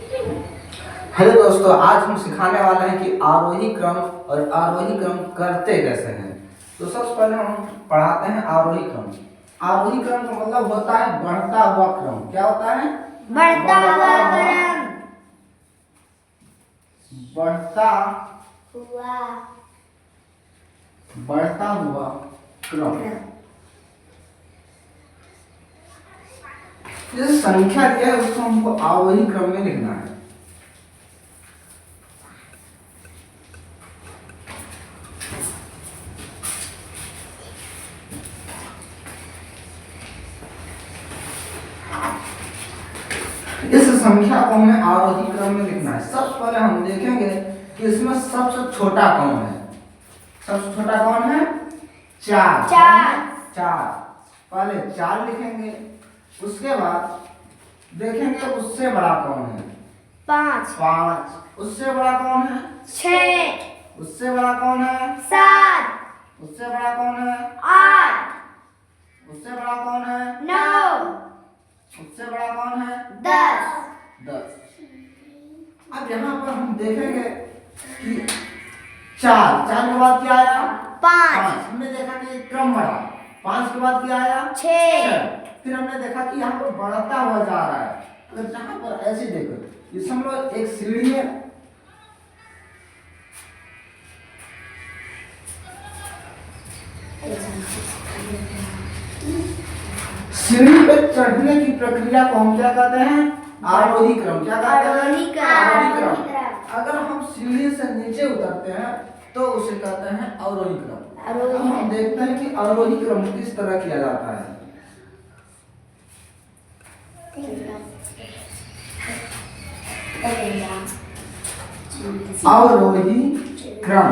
Hello दोस्तों, आज हम सिखाने वाले हैं कि आरोही क्रम और आरोही क्रम करते कैसे हैं। तो सबसे पहले हम पढ़ाते हैं आरोही क्रम। आरोही क्रम का मतलब होता है बढ़ता हुआ क्रम। क्या होता है? बढ़ता हुआ क्रम। बढ़ता हुआ क्रम। जैसे संख्या दिया है उसको हमको आरोही क्रम में लिखना है। इस संख्या को हमें आरोही क्रम में लिखना है। सबसे पहले हम देखेंगे कि इसमें सबसे छोटा कौन है। सबसे छोटा कौन है? 4। पहले 4 लिखेंगे, उसके बाद देखेंगे उससे बड़ा कौन है। 5। उससे बड़ा कौन है? 6। उससे बड़ा कौन है? 7। उससे बड़ा कौन है? 8। उससे बड़ा कौन है? 9। उससे बड़ा कौन है? 10। अब यहाँ पर हम देखेंगे कि 4 के बाद क्या आया? 5। हमने देखा कि क्रम बढ़ा। 5 के बाद क्या आया? 6। फिर हमने देखा कि यहाँ पर बढ़ता हुआ जा रहा है। अगर यहाँ पर ऐसे देखो, इस हम लोग एक सीढ़ी है, सीढ़ी पे चढ़ने की प्रक्रिया को हम क्या कहते हैं? आरोही क्रम। क्या कहते हैं? आरोही क्रम। अगर हम सीढ़ी से नीचे उतरते हैं तो उसे कहते हैं अवरोही क्रम। अब हम देखते हैं कि अवरोही क्रम किस तरह किया जाता है। अवरोही क्रम।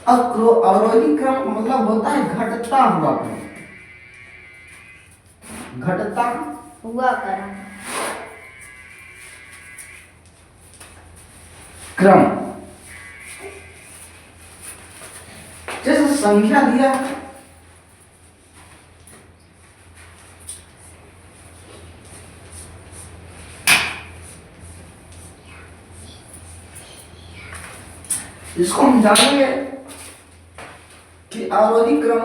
अवरोही क्रम मतलब होता है घटता हुआ क्रम। घटता हुआ क्रम। क्रम। जैसे संख्या दिया है, इसको हम जानेंगे कि आरोही क्रम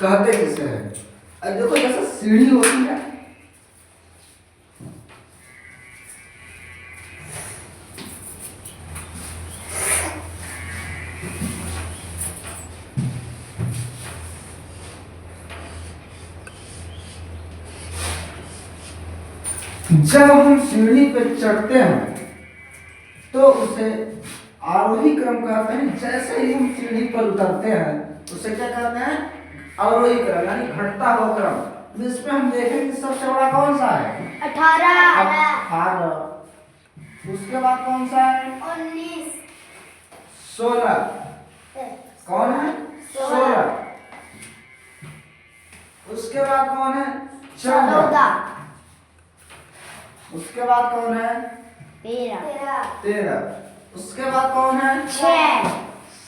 कहते किसे हैं। अब देखो, जैसे सीढ़ी होती है, जब हम सीढ़ी पे चढ़ते हैं तो उसे आरोही क्रम कहते हैं। जैसे ही हम सीढ़ी पर उतरते हैं उसे क्या कहते हैं? अवरोही क्रम, यानी घटता हुआ क्रम। इसमें हम देखेंगे सबसे बड़ा कौन सा है? 18। उसके बाद कौन सा है? 19। 16। कौन है? 16। उसके बाद कौन है? 14। उसके बाद कौन है? 13। उसके बाद कौन है? 6।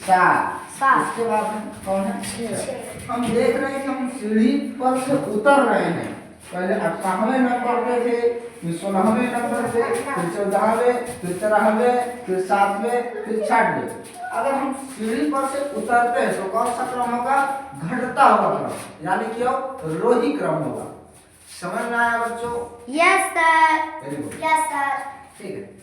7। उसके बाद कौन है? 6। हम देख रहे हैं कि हम सीढ़ी पर से उतर रहे हैं। पहले 18वें नंबर पे थे, फिर 16वें नंबर पे, फिर 14वें, फिर 13वें, फिर 7वें, फिर 6वें। अगर हम सीढ़ी पर से उतरते हैं तो कौन सा क्रम होगा? घटता हुआ क्रम, यानी कि अवरोही क्रम होगा। समझ में आया बच्चों? Yes sir. Very good. Yes sir. ठीक है।